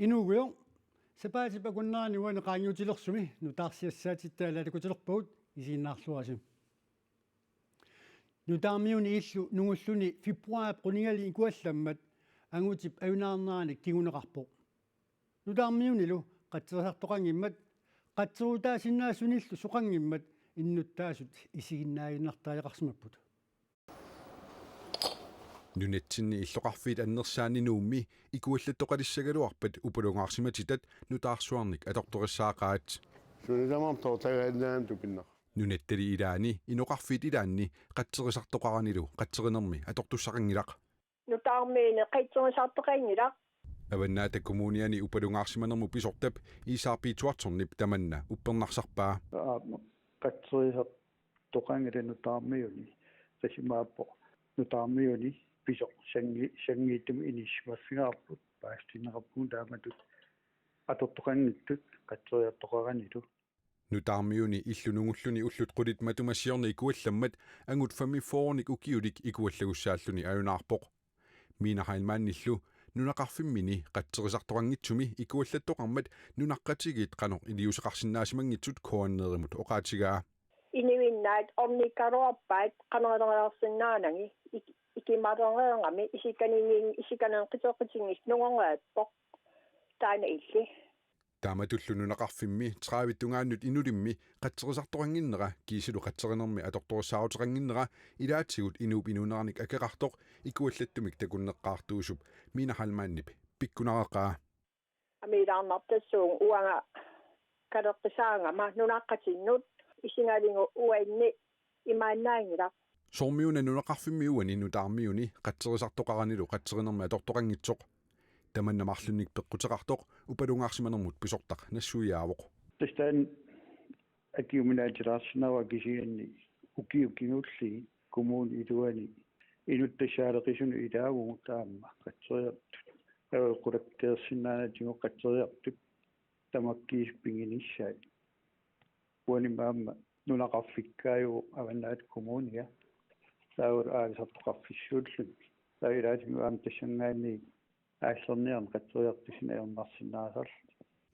Inuguyo сапаатипакуннаани уани qaangiutilerсуми нутаарсиассаатиттаалаатакутилерпагут исииннаарлуаси нутаармиуни иллу нугуллуни фебруар quningали икуалламмат ангутип аюнаарнааник кигунеқарпо нутаармиунилу қатсерсартоқангиммат қатсерутаасиннаассуниллу соқангиммат иннуттаасут исигиннаагиннартаалеқарсимаппут Нунетсинни иллоқарфиит аннерсаани нуумми икуаллаттоқалиссагалуарпат упалунгаарсиматитат нутаарсуарник аторториссаақаат сунисамам тоотагааннаан тупиннақ нунеттали илаани иноқарфиит илаанни қатсерисартоқаранилу қатсеринерми атортуссақангилақ нутаармиине қитсерисартоқангилақ аваннаата коммуниани упалунгаарсиманерму писортап исаарпиитуарторнип таманна уппернарсарпаа қатсерисартоқангилу нутаармиуни тасимааппо нутаармиуни писо сангииттуми инисмаффигаарпут паастинераппун тааматут атортоқангиттут қатсериартоқаранилу нутаармиуни иллунугуллуни уллут qulит матумассиорни икуалламмат ангут фамифоорник укиулик икуаллагуссааллуни аюнаарпоқ минахайлмаанниллу нунақарфиммини қатсерисартоқангитсуми икуаллаттоқармат нунаққатигит қано илиусеқарсинаасимангитсут коаннеримут оқаатигаа инивиннаат орникаруарпаат канералерсиннаананги икиматернеернгами исиканен қитоққитингис нунгоргааппоқ таана илли тааматуллу нунақарфимми траавиттунгааннут инулимми қатсерисартоқангиннера кисилу қатсеринерми аторторсаарутеқангиннера илаатсигут инууп инунераник акеқартоқ икуаллаттумик такуннеққаартуусуп минахалмааннип пиккунарақаа амилаарнартассуун уанга калеққисаангама нунаққатиннут исингалингу уанни имааннаангилақ сормиуна нунақарфиммиуани нутаармиуни қатсерисартоқаранилу қатсеринерми атортоқангитсоқ таманна марлунник пеққутеқартоқ упалунгаарсиманермут писортақ нассуиаавоқ тастан акиуминаатилаарсинава кисианни укиуккингулли коммун илуани инуттасаалеқисуну илаагу таама қатсериартут qulakteersinnaanatigo qatseriartut tamakkiispinginissai uanimaamma nunaqarfikkaaju avannaat kommunia saur aalisartoqarfissuullun sailaatimu aam tassangaanni аассерниарн qatseriartusina ernarsinaasarl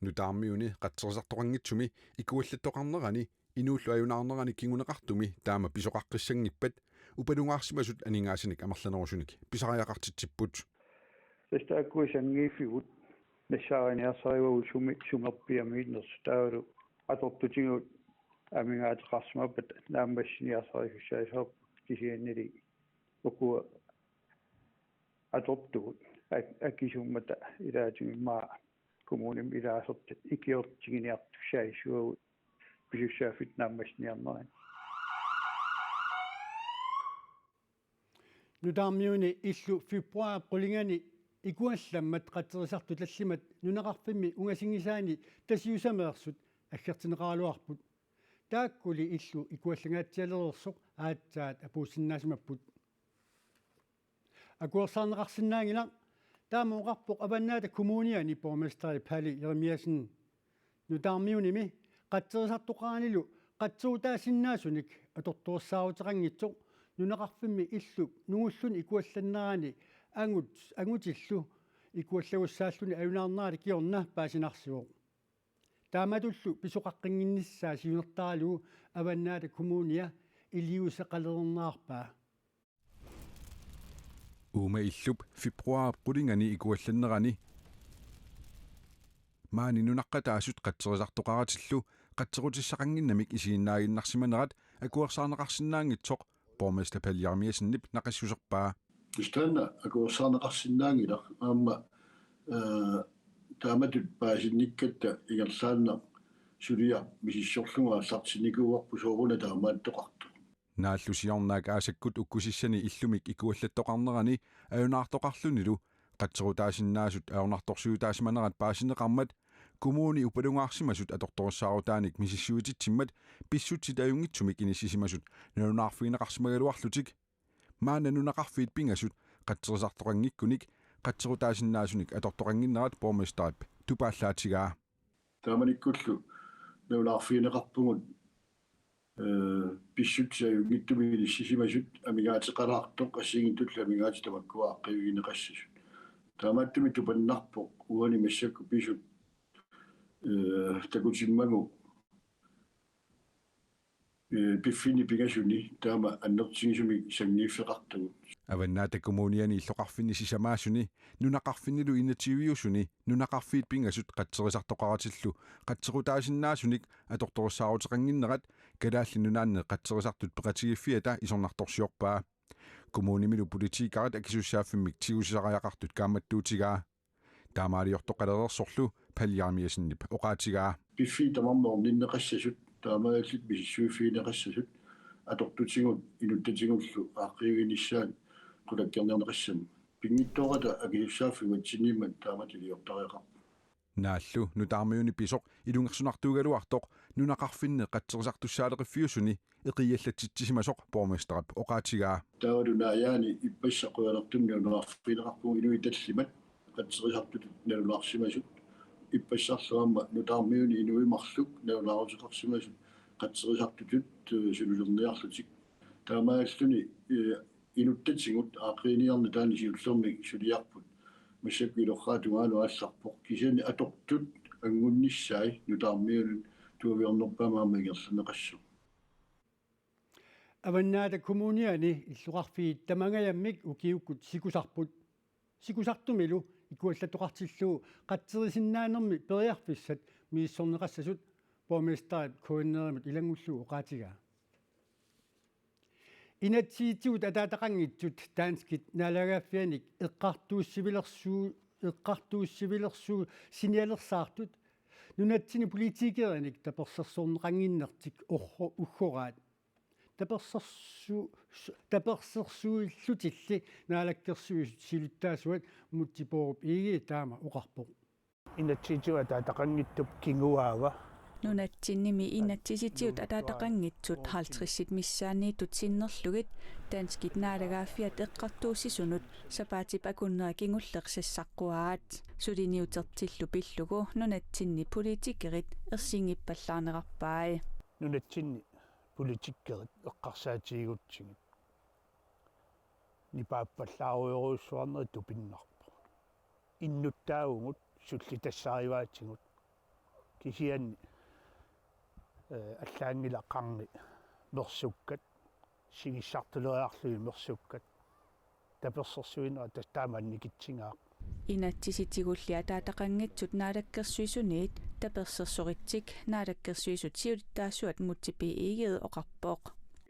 нутаармиуни қатсерисартоқангитсуми икуаллаттоқарнерани инууллу аюнаарнерани кигунеқартуми таама писоқаққиссангиппат упалунгаарсимасут анингаасиник амерланерусуник писариақартитсиппут тестааккуисангииффигут нассаариниарсаривагу сумерпиамииннерс таалу атортутигут амингаатеқарсимаппат нааммассиниарсарифуссаасоорп кисианнили укуа атортугут аккисуммата илаатимимаа коммуним илаасертат икиортигиниартуссаисуагут писуссааффит нааммассиниарнерани нутаармиуни иллу фебруар qulingani икуалламмат қатсерисарту таллимат нунақарфимми унгасингисаани тасиусамеерсут аггертинеқаралуарпут тааккули иллу икуаллагаатсиалерерсоқ аатсаат апууссиннаасимаппут акуерсаарнеқарсинаангила таамооқарпоқ аваннаата коммуниани борместери пали ермиасин нутаармиуними қатсерисартоқаранилу қатсуутаасиннаасуник аторторсаарутеқангитсоқ нунақарфимми иллу нугуллуни икуалланнерани ангутиллу икуаллагуссааллуни аюнаарнаали киорна паасинарсуоқ тааматуллу писоқаққингинниссаа сиунертаралуу аваннаата коммуния илиусеқалернаарпаа ума иллуп фебруар qulingani икуалланнерани маани нунаққатаасут қатсерисартоқаратиллу қатсерутиссақангиннамик исииннаагиннарсиманерат акуерсаарнеқарсинаангитсоқ борместер палиармиасиннип нақиссусерпаа истанна акуерсаарнеқарсинаангилар аама тааматут паасинниккатта игерлаанна сулиа мисиссорлунгаа сартсиникууарпу сооруна таамааттоқарту нааллусиорнаак аасаккут уккусиссани иллумик икуаллаттоқарнерани аюнаартоқарлунилу қатсерутаасиннаасут аунарторсуутаасиманерат паасинеқармат коммуни упалунгаарсимасут аторторсаарутааник мисиссуититсиммат писсутсит аюнгитсумик иниссисимасут нунаарфиинеқарсимагалуарлутик маана нунақарфиит пингасут қатсерисартоқангиккуник қатсерутаасиннаасуник аторторангиннерат борместерип тупааллаатигаа тааманиккуллу нунаарфиинеқарпугут писсутсаюнгиттуми иниссисимасут амигаатеқалаартоқ ассигиттулла амигаати тамаккуаа қивигинеқассасут таамааттуми тупаннарпо уани массакку писут такутиммагу пиффини пигасуни таама аннертигисуми сангииффеқартагу аваннаата коммуниани иллоқарфинни сисамаассуни нунақарфиннилу инативиусуни нунақарфиит пингасут қатсерисартоқаратиллу қатсерутаасиннаасуник аторторуссаарутеқангиннерат калаалли нунаанне қатсерисартут пеқатигиффиата исорнарторсиорпаа коммунимилу политикарат акисуссааффиммик тигусисариақартут кааматтуутигаа таамаалиортоқалерерсорлу палиармиасиннип оқаатигаа пиффи тамарнеорниннеқассасут таамааллит мисиссуиффиинеқассасут атортутигут инуттатигуллу ааққиугиниссаат qulakkernerneqassam pinngittoorata akisussaaffiguatsinniimmat taamatiliortariaqar нааллу нутаармиуни писоқ илунгерсунартуугалуартоқ нунақарфинне қатсерисартуссаалеқиффиусуни эқиаллатситсимасоқ борместерап оқаатигаа таавалунааяани иппассақуалертумни унеқарфинеқарпуг инуиталлимат қатсерисартут налулаарсимасут иппассарлуамма нутаармиуни инуимарлук налулаарутеқарсимасут қатсерисартутут сулулерниарлутик таамааллуни инуттатсигут аақриниарна таани сиуллермик сулиарпут массаккилорраатугаалу аалларпоқ кисани атортут ангунниссаи нутаармиулун туавиорнерпамаамагерланеқассу аваннаата коммуниани иллуқарфиит тамангаяммик укиуккут сикусартумилу икуаллатоқартиллуу қатсерисиннаанерми периарфиссат мииссорнеқассасут борместарип коиннеримут илангуллуу оқаатигаа инатсиитсуут атаатақангитсут таанскит налагааффианик эққартууссивилерсуу синиалерсаартут нунатсини политикераник таперсерсуорнеқангиннертик уггораат таперсерсуиллутилли наалаккерсуисут силуттаасуат мутсипооруп иги таама оқарпоқ инатсиитсуа атаатақангиттуп кингуаава нунатсинними инатсиситиут атаатақангитсут 50 миссааниитут синнерлугит таанскит наалагааффиат эққартууссисунут сапаатип акуннера кингуллерсассаққуаат сулиниутертиллу пиллугу нунатсинни политикерит ерсингиппаллаарнеқарпаи нунатсинни политиккерит эққарсаатигутсигит нипааппаллааруйоруйссуарнери тупиннарпо иннуттаагугут сулли тассаариваатсигут кисианни аллаангилаққарни мерсуккат сигиссартулериарлуи мерсуккат таперсерсуинера тастааманникитсингаа инатсиситигулли атаатақангитсут наалаккерсуисуниит таперсерсоритсик наалаккерсуисут сиулиттаассуат мутсипи игеэ оқарпоқ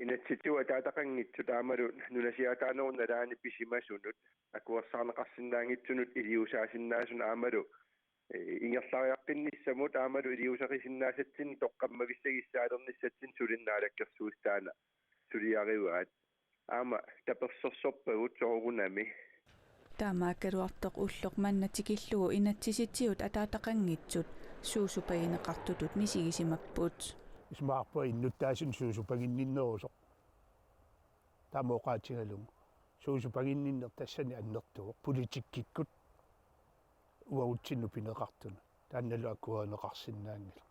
инатситуа таатақангитсут аамалу нунасиатааноорналаани писимасунут акуерсаарнеқарсинаангитсунут илиусаасиннаасун аамалу ингерлариаққинниссамут аамалу илиусақисиннаасатсин тоққаммависсагиссаалерниссатсин сулиннаалаккерсуустаана сулиариваат аама таперсерсорпагут соорунами таамааккалуартоқ уллоқ маннатикиллугу инатсиситсиут атаатақангитсут суусупагинеқартутут мисигисимаппут исмаарпа иннуттаасун суусупагинниннерусоқ таамооқаатигалугу суусупагинниннер тассани аннертугоқ политиккиккут уаутсинну пинеқартуна таанналу акуанеқарсинаангила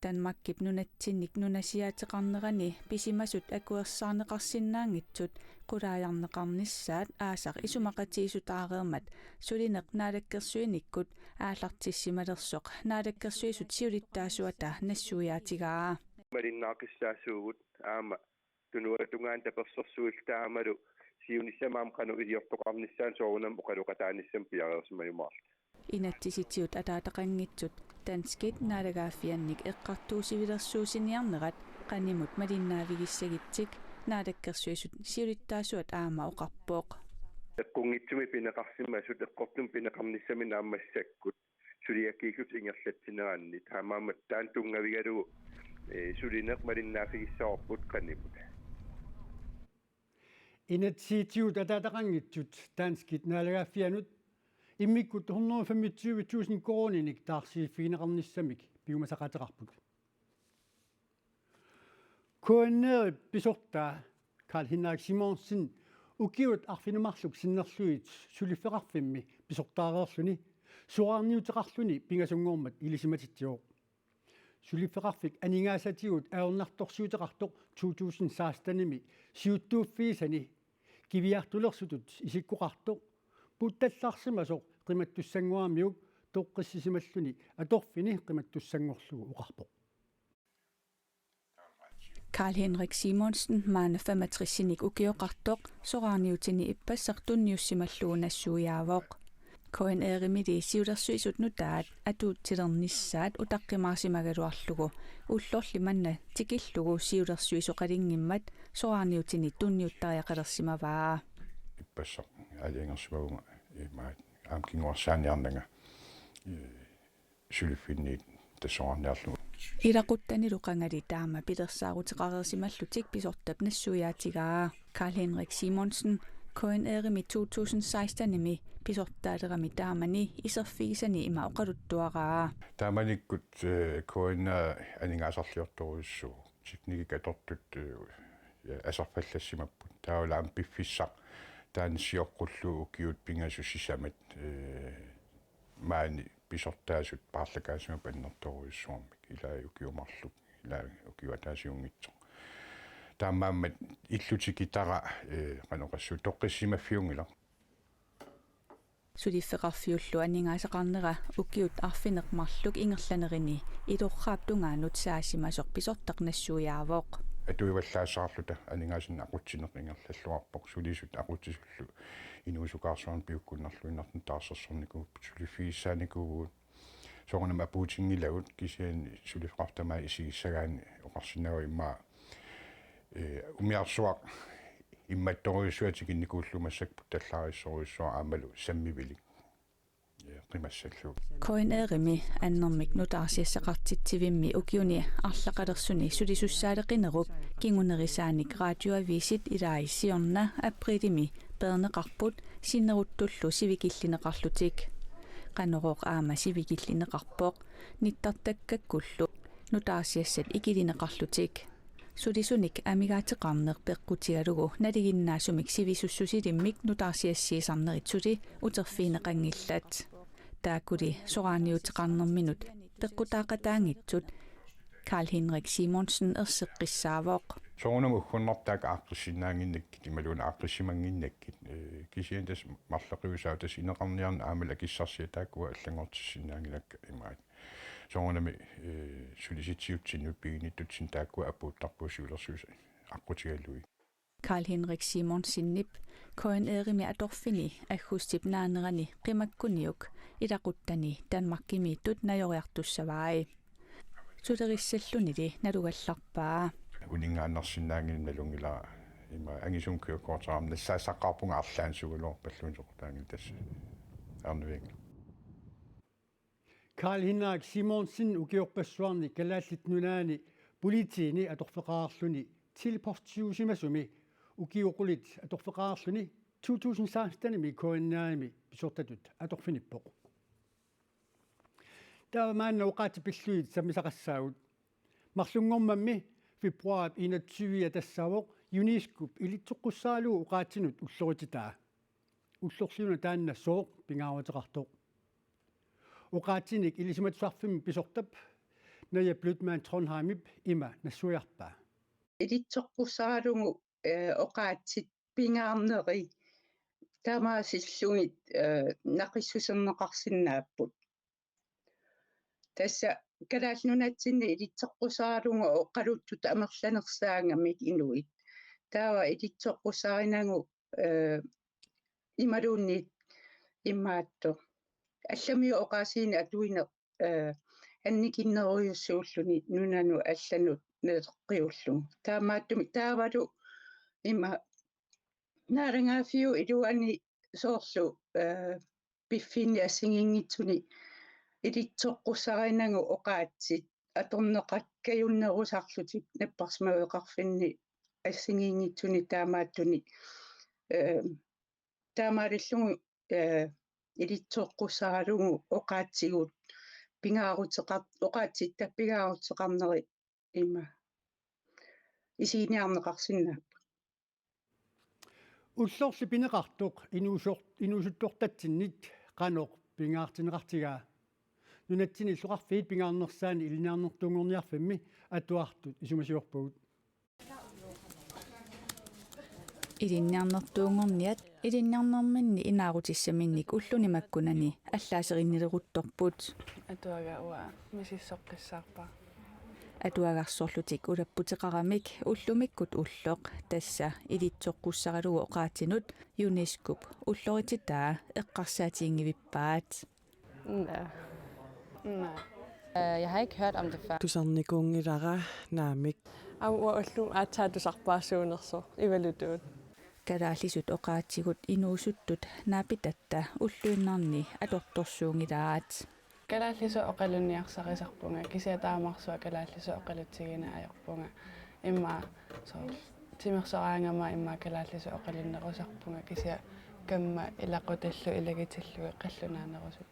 танмаккип нунатсинник нунасиаатеқарнерани писимасут акуерсаарнеқарсинаангитсут qulaajarneqarnissaat aasaq isumaqatiisutaareermat sulineq naalakkersuinikut aallartissimalersoq naalakkersuisut siulittaasuata nassuiaatigaa marinnaaqissaassууgut aama tunuatungaan tapersersuiltaamalu siunissamaam qanu iliortoqarnissaan soorunam oqaluqataanissam piareersumayumaarlu inatsisitiut ataataqanngitsut tanskit naalagaafiannik eqqartuusivilersuusiniarnerat qanimut malinnaavigissagitzik naalakkersuisut siulittaasuat aama oqarpooq eqqungitsumi pineqarsimasut eqqortum pineqarnissamin aammassakkut suliakkiikut ingerlatsineraannit haamaammat taan tungavigalugu sulineq malinnaafigissaorput qanimut inatsitiut ataataqanngitsut tanskit naalagaafianut иммиккут 125.000 корониник таарсииффигинеқарнissamик пиумасақатеқарпут коиннери писортаа Карл Хинрих Симонсен укиут арфинумарлук синнерлуит сулиффеқарфимми писортаареерлүни суаарниутеқарлүни пингасунгуормат илисиматитсиоо сулиффеқарфик анингаасатигут аернарторсуутеқартоқ 2016-ними сиуттууффиисани кивиартулерсутут исиккоқартоқ puuttallaarsimasoq qimattussanguamiuk toqqissisimalлүни аторфини qimattussangorlugu uqarpoq. Karl-Henrik Simonsen maana 65-sinik ukioqartoq soraarniutini ippassartunniussimalluu nassuujaavoq. Koen eerimidi siulersuisut nutaat atuutillernissaat utaqqimaasimagaluarlugu ullorli manna tikillugu siulersuisoqalingimmat soraarniutini tunniuttariaqalersimavaa. Ippassaq aliangersumagunga imaat aamkinguarsaaniarnanga suliffinniit tassoorniarlugu Iraquttanilu qangali taama pilersaaruteqarersimallutik pisortap nassuujaatigaa. Karl-Henrik Simonsen koen eerimi 2016-nimi pisortaalerami taamani iserfigisani ima oqaluttuaraa. taamanikkut koinna aningaasarliortoruissuu teknikikatortut asarfallassimapput taulaam piffissaq taansiorqullu ukiut pingasussisamat maani pisortaasut paarlakaasima pannertoruissuarmik ilaa ukiumarluk ilaa ukiuataasiungitsoq taammaammat illutikitara qanoqassu toqqissimaffiungila Sudifeqarfiullu aningaasaqarnera ukiut arfineqmarluk ingerlanerini ilorraaptungaanut saasimasoq pisortaqnassuujaavoq. atuivallaassaarluta aningaasina aqutsineq ingerlalluarpoq sulisut aqutisullu inuusukaarsuarn piukkunnarluinnertun taarsersorniku sulifiissaanikugu soornama puutingilagut kisian sulifqartamaa isigissagaani oqarsinnagu immaa umiarsuaq immattoriussuatikinnikullumassakput tallaarissoruissuar aamalu sammivilik qimassallu Koen eerimi annermik nutaarsiassaqartitsivimmi ukiuni arlaqalersuni sulisussaaleqinerup kingunerisaanik radioavisit ilaaisiorna aprilimi peerneqarput sinneruttullu sivikillineqarlutik qanoroq aama sivikillineqarpoq nittartakkakkullu nutaarsiassat ikilineqarlutik sulisunik amigaateqarneq peqqutigalugu naliginnaasumik sivisussusilimmik nutaarsiassiisarneritsuli uterfiineqangillat taakuli soraaniuteqarnerminut peqqutaaqataangitsut Karl-Henrik Simonsen erseqqissaavoq soornama ukhunnertaak aaqqissinnaaginnakkit imaluuna aaqqissimanginnakkit kisiantas marleqiusaatas ineqarniarna aamala kissarsiataakkuwa allangortissinnaangilakka imaat soornami sulisitiutsinnu piinittutsin taakkuwa apuuttarpuusuulersuus aqqutigallugi Karl-Henrik Simonsinnip koen eerimi atorfini agguustip naanerani qimakkuniuk ilaquttani Danmarkimiittut najoriartussavaai sulerissallunili nalugallarpaa uningaannersinnaangin nalungila ima angisunkiukortaram nassaassaqqarpunga arlaansugulor palluunsoqtaangil tass arnuving Karl-Henrik Simonsen ukiorpassuarni kalaallit nunaani politiini atorfeqaarluni tilportiusimasumi ukiuqulit atorfeqaarluni 2016-nimi koinnaami pisortatut atorfinippoq taamaanna uqaatipilluit samisaqassaagut marlungormammi februar 21 tassavoq UNESCO ilitsoqqussaaluu uqaatsinut ullorititaa ullorsiuna taanna sooq pingaaruteqartoq uqaatsinik ilisimatsuarfimmi pisortap naya Blutman Trondheimip ima nassuiarpaa илитсоққуссаралугу оqaатсит пингаарнери таамаасиллугит нақиссусернеқарсинааппут тасса калаалнунатсинни илитсоққусаралугу оқалуттут амерланерсаангаммик инуит таава илитсоққусаринагу ималуунни иммаатто алламиу оqaасиини атуине анникиннеруйуссууллуни нунану алланут неэққиуллу таамааттуми таавалу има наарангафиу илуани соорлу пиффини ассигингитсуни илитсоққуссаринагу оqaатсит аторнеқаккаюннерусарлутик наппарсмавеқарфинни ассигингитсуни таамааттуни таамааллугу илитсоққуссаралугу оqaатсигут пингаарутеқар оqaатсит таппигаарутеқарнери има исиниарнеқарсиннаап уллорси пинеқартоқ инуусуттортатсиннит қаноқ пингаартинеқартигаа нунатсини суқарфиит пингаарнерсаани илиниарнертунгорниарфимми атуартут исумасиорпагут Ilinniarnertuungorniat ilinniarnerminni inaarutissaminnik ullunimakkunani аллаасериннилерутторпут атуага уа мисиссоққиссаарпа атуагарсорлутик улаппутеқарамик уллумиккут уллоқ тасса илитсоққуссаралугу оqaатинут юнескоп уллорититаа эққарсаатиингивиппаат Jeg har ikke hørt om det før. Tusarnikuungilара naamik Aua ullum aataatussarpaasuunerso ivalutut. Kalaallisut oqaatigut inuusuttut naapitatta ulluinnarni atortorsuungilaat. Kalaallisu oqalunniarsaqisarpunga kisiataamarsuа kalaallisu oqalutsigina ajorpunga imma timersoraangama imma kalaallisu oqalunnerusarpunga kisia kamma ilaqutallu ilagitallugi qallunaannerusut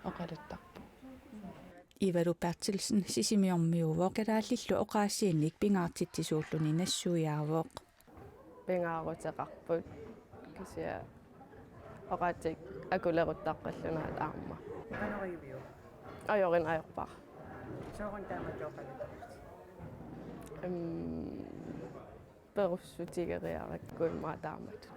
oqaluttarpu. Ivalu Bertelsen sisimiormiuvoq kalaallillu oqaassiinnik pingaartitsisuulluni nassuiaavoq. Pingaarutеқарпут кisia oqaatik akuleruttaqqallunaat aamma. Anoriviu. Ajorin ajorpar. Soorun taamatoqalut. Perussutiigeriarakkuimmaa taamat.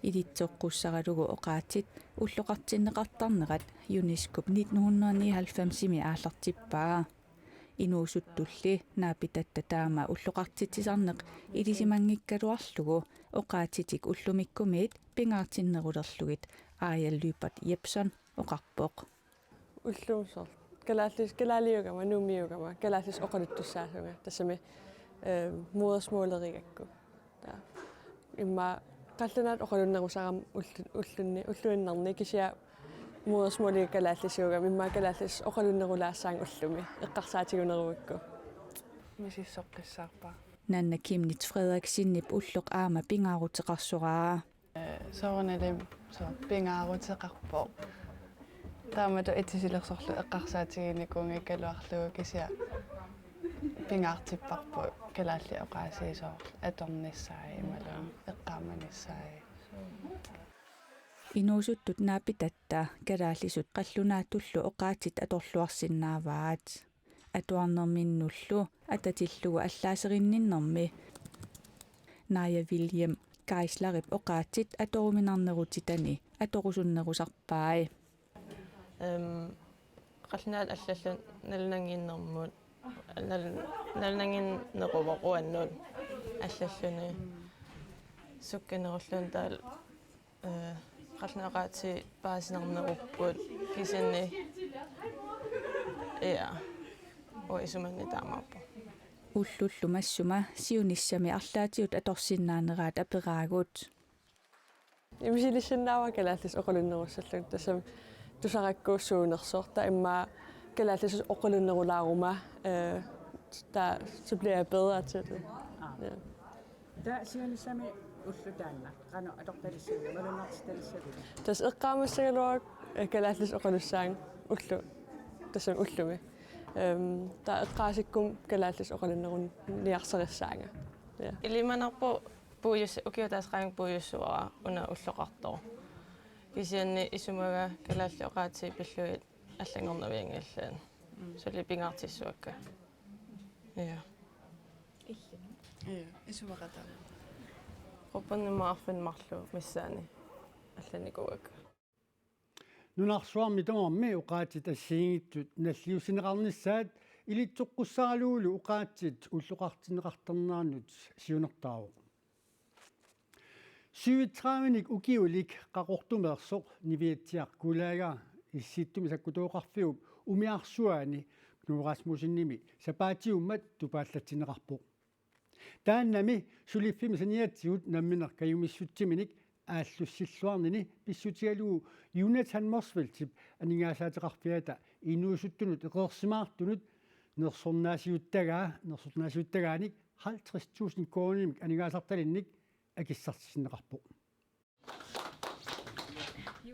Ilitsoqqussaralugu oqaatit ulloqartinneqartarnerat UNESCO 1999 aallartippaa. Inuusuttulli naapitatta taama ulloqartitisarneq ilisimangikkaluarlugu oqaatitik ullumikkumiit pingaartinnerulerlugit Aajal-Lybert Jepson oqarpoq. Ullumsor kalaalliugama nuumiugama kalaallis oqaluttussaasunga tassami modersmålerigakku ta imma qallunaat oqalunnerusaram ulluinnerni kisia modersmåliga kalaallisuugam imma kalaallis oqalunnerulaassaan ullumi eqqarsaatiguneruikku misissoqqissaarpa Nanna Kimnit Frederiksinip ulloq aama pingaaruteqarsuraa soornalim so pingaaruteqarpoq taamatu itsisilersorlu eqqarsaatiginikuungi kaluarlugu kisia pingaartipparpu kalaalli oqaasiisoorlu atornissaai imalun eqqaamanissai Inuusuttut naapitatta kalaallisut qallunaatullu oqaatit atorluarsinnaavaat atuarnerminnullu atatillugu allaaserинниннэрми Naja William Geislarip oqaatit atoruminarnerutitani atorusunnerusarpaai qallunaat allallun nalnangiinnermut nalnanginneruvoquannut allalluni sukkanerulluun taal qallunaaqaati paasinernerupput kisanni isumanni taamaappu ullullu massuma siunissami arlaatiut atorsinnaaneraat aperaagut imisilissinnaava kalaallis oqalunnerussalluk tassam tusaqakkuussuunersorta imma kalaallis oqalunnerulaaruma ta så bliver jeg bedre til det. Ja. Der siunissami ullutaanna qanu atortalissuga malunartitalissuga Tas eqqaamassaluaq kalaallis oqalussaang ullu tassam ullumi ta eqqaasikkum kalaallis oqalunnerun niarserissaanga ja Ilimanarpu puujus ukiutaasqaang puujussuara una ulloqartor kisianni isumaga kalaalli oqaati pilluit allangornaviangallaan suli pingaartissuakka ja isumaqata qoppannimaarfinmarlu missaani алланикуак нунарсуарми тамарми уqaatit ассиингиттут наллиусинеқарнissaат илитсоққуссаралуулу уqaatit уллоқартинеқартернаанут сиунертааву сюитрааминик укиулик қақортумеерсоқ нивиатсиақ кулаага исситтуми саккутооқарфиуп умиарсуаани кнуурасмусинними сапаатиуммат тупааллатсинеқарпоқ тааннами сулиффими саниатсигут намминер каюмиссутсиминик ааллуссиллуарнини писсутигалугу Jonathan Morsfeldtip анингаасаатеқарфиата инуусуттунут эқерсимаартунут нерсорнаасиуттагааник 50,000 кронимик анингаасарталинник акиссартисиннеқарпоқ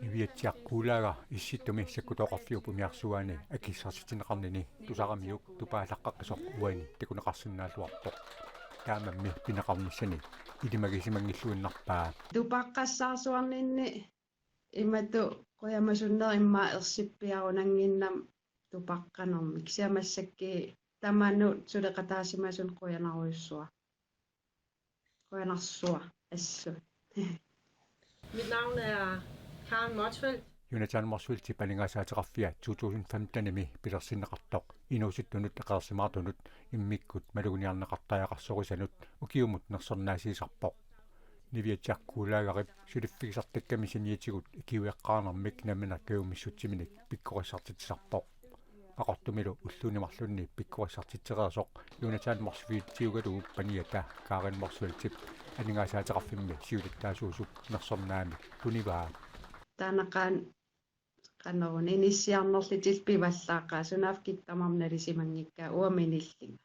ивиатсиаққуулаага исситтуми саккутооқарфиуп умиарсуаани акиссартисиннеқарнини тусарамиук тупаалаққаққисоқ уани такунеқарсинаалуарпоқ таамамми пинеқарниссани илимагисимангиллуиннарпаа тупаққассаарсуарнинни имату қоямасуннер имма ерсиппиарунангиннам тупаққанерми кисиамассакки таману сулеқатаасимасун қоянаруйуссуа қоянарсуа assut. Mit navn er Karen Motsfeldt. Jonathan Morsville palingasaateqarfia 2015-imi pilersinneqartoq inuusuttunut eqersimaartunut immikkut maluguniarneqartajaqarsorusanut ukiumut nersornaasiisarpoq niviatiarkuulaagarip suliffigisartakkami siniitigut ikiueqqaarnermik namina keumissutiminik pikkorissartitisarpoq aqortumilu ullunimarlunni pikkorissartitsereersoq Jonathan Morsville tiugalugu paniata Karen Morsville aningasaateqarfimmi siulittaasuusuk nersornaami tunivaa таанакаан канерун иниссиарнерлитил пиваллаақаа сунаав киттамарналисимангиккаа уаминиллинга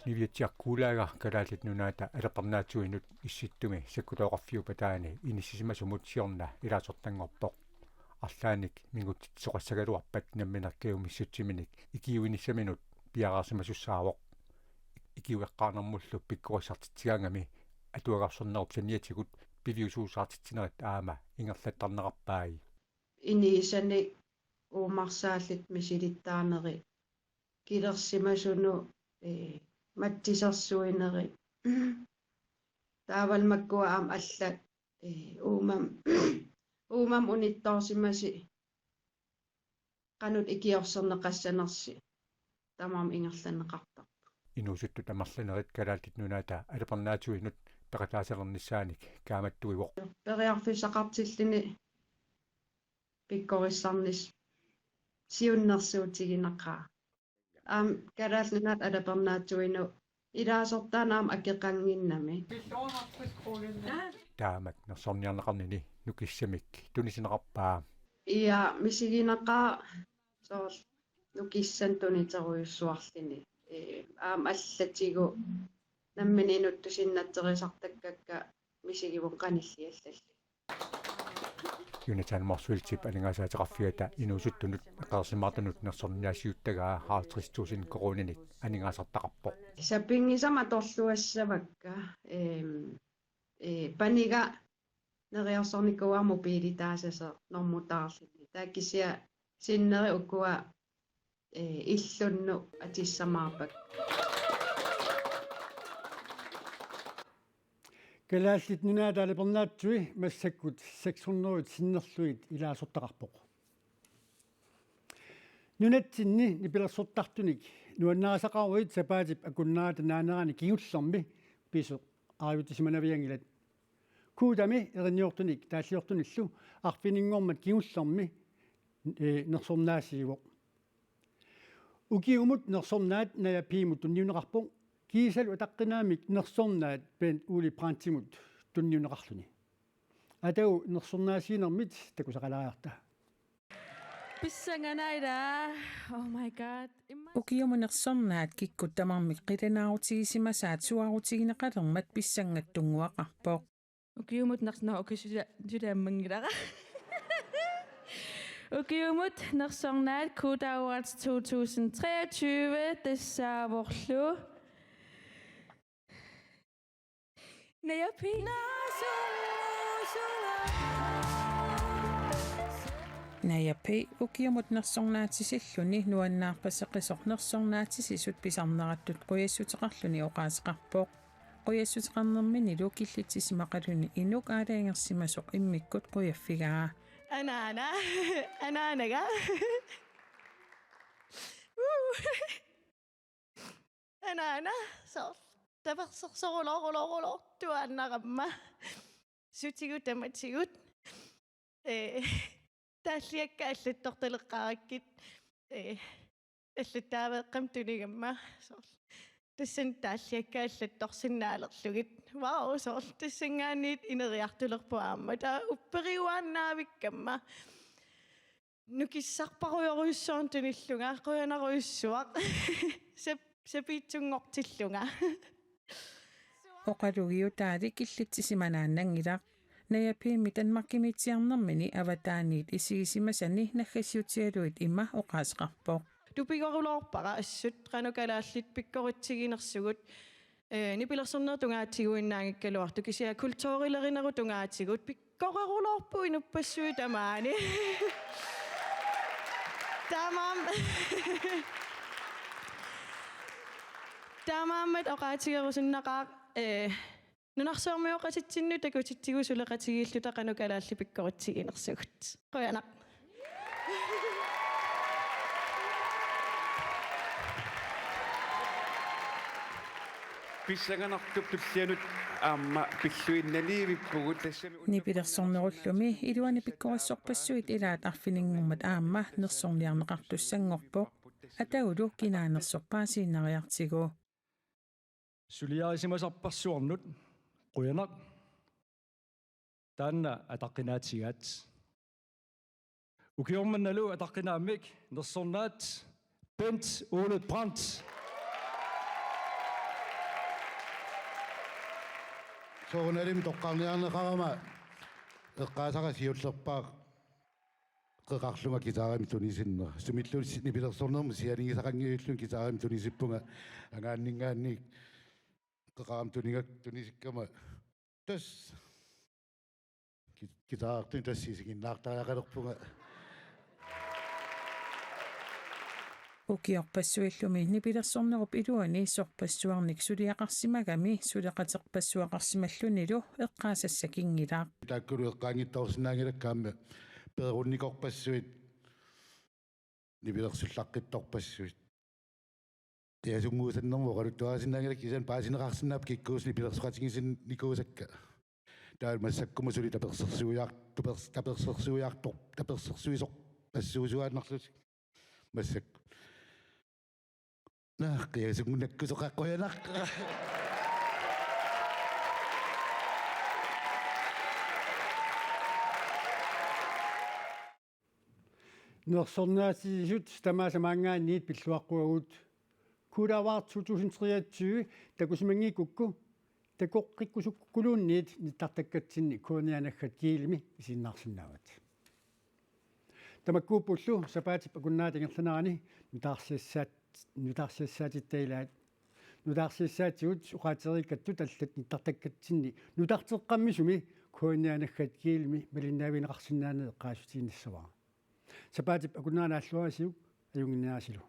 niviatiarkuulaaga kalaalit nunaata алеқарнаатсуинут исситтуми саккутооқарфиупа таани иниссисимасумут сиорна илаасортангорпоқ арлааник мингутсоқассагалуарпат намминаркеумиссутсиминик икиуиниссаминут пиараарсимасуссаавоқ икиуеққарнэрмуллу пиккорissartitigaangami атуагарсорнеруп саниатигут пивиусуусаартитсинерит аама ингерлаттарнеқарпааи инисани уумарсааллит мисилиттаарнери килерсимасуну маттисерсуинери таавалмаккуа аам алла уумам унитторсимаси qanut ikiorserneqassanersi tamaam ingerlanneqartar инуусутту тамарланерит калаалтит нунаата алеқарнаатуинут пеқатаасернissaаник кааматтуивоқ периарфисақартиллини пиккорissarnis сиуннерсуутигинеқаа аам калаалнунат алеқарнаатуину илаасортаанаам акеқангиннами таамат нерсорниарнеқарнини нукиссамик тунисинеқарпаа иа мисигинеқаа соорл нукиссан тунитеруйуссуарлини аам аллатигу наммининутту синнаттерисартаккакка мисигивун каниллиаллалли Jonathan Morsville анингаасаатеқарфиата инуусуттунут эқерсимаартунут нерсорниасиуттагаа хаалтристуусин коронинит анингаасартақарпоқ сапингисама торлуассавакка панига нериорсорникуарму пилитаасаса нормутаарлини тааккисиа синнери уккуа иллунну атиссамаарпак kalaallit nunaata alipernaatсуи массаккут 600 синнерлуит илаасортақарпоқ нунатсинни нипилерсортартуник нуаннаасақаруит сапаатип акуннаата наанерани кигуллерми писо аавитисиманавиангилат куудами эринниортуник тааллиортуниллу арфинингормат кигуллерми нерсорнаасиивоқ укиумут нерсорнаат наяпиимут тунниунеқарпоқ кисалу атаққинаамик нерсорнаат пен ули прантимут тунниунеқарлуни атау нерсорнаасиинермит такусақалаариарта писсанганаила oh my god укиумунерсорнаат киккуттамармик қиланаарутигисимасаат суарутигинеқалермат писсангаттунгуақарпоқ укиумут нерснаа укисулааммангилара укиумут нерсорнаат Kudaurat 2023 тассааворлу Nayapi Nayapi ukiumut nersornaatissilluni nuannaarpasseqisor nersornaatissisut pisarnerattut quyassutеqarluni oqaaseqarpoq quyassutеqarnermini lukillitisisimaqaluni inuk aalaangersimasoq immikkut quyaffigaa anaanaga anaana so таверсерсорулоорулоорулоо туааннарамма сутигут таматигут тааллиакка аллатторталеққараккит аллаттаавеэққам тунигамма сорл тассан тааллиакка аллатторсиннаалерлугит вау сорл тассангаанниит инериартулерпу аама таа уппериуааннаавиккамма нукиссарпаруйоруйссуун туниллунга қуянаруйуссуақ сапиитсунгортиллунга oqalugiutaali killitsisimanaaannangilaq nayapiimmi tanmarkimitsiarnermini avataaniit isigisimasani naggassiutialuit imma oqaaseqarpoq тупигорулоорпара ассут qanukalaаллит пиккоритсигинерсугут нипилерсернертунгаатигуиннаангиккалуарту кисиа культуурилеринеру тунгаатигут пиккорерулоорпу инуппассуи тамаани тамам таамааммат оqaатигерусуннақаа нунарсуармиоқатитсинну такутитсигусулеқатигииллута қанукалаалли пиккоритсигинерсугут қоянақ писсаганартуп пиллианут аама пиллуинналивиппугут тассами нипилерсорнеруллуми илуани пиккориссорпассуит илаат арфинингуммат аама нерсорниарнеқартуссангорпоқ атагулу кинаанерсорпаасииннариартигу сулиарисимасарпарсуарнут қуянақ таанна атаққинаатигаат укиорманналу атаққинааммик нерсорнаат Bent Ole Brandt соонарим тоққарниарнеқарама эққаасара сиуллерпаа қеқарлунга китаарами тунисиннера сумиллуни нипилерсорнерму сиалингисақангиуллун китаарами тунисиппунга агааннингаанник қеқарам тунигак тунисиккама тас китаартун тассисигиннаартаақалерпунга укиорпассуиллуми нипилерсорнеруп илуани сорпассуарник сулиақарсимагами сулеқатеқпассуақарсималлунилу эққаасассакингилаа тааккулу эққаангиттаорсинаангилаккаама перунникорпассуит нипилерсуллаққитторпассуит ясунгуусаннэрму қалуттуарасинаангилак кисан паасинеқарсинаап киккуус нипилерсуқатигисин никуусакка таал массаккума сули таперсерсуиартор пассуусуааннарлут массак ясунгунаккусоқаққуянақ нерсорнаасисут тамаасамаангаанниит пиллуаққуагут кулаваар 2023 такусимангикукку такоққиккусуккулуунниит ниттартаккатсинни куанианаггат киилими исиннаарсинаават тамаккууппуллу сапаатип акуннаатингерланарани нутаарсиассаатиттаилаат нутаарсиассаатигут уқаатериккатту таллат ниттартаккатсинни нутартеққаммисуми куанианаггат киилими малиннаавинеқарсинаанаа эққаасутииннассаваа сапаатип акуннаанааллуарасиук аюнгиннаасилу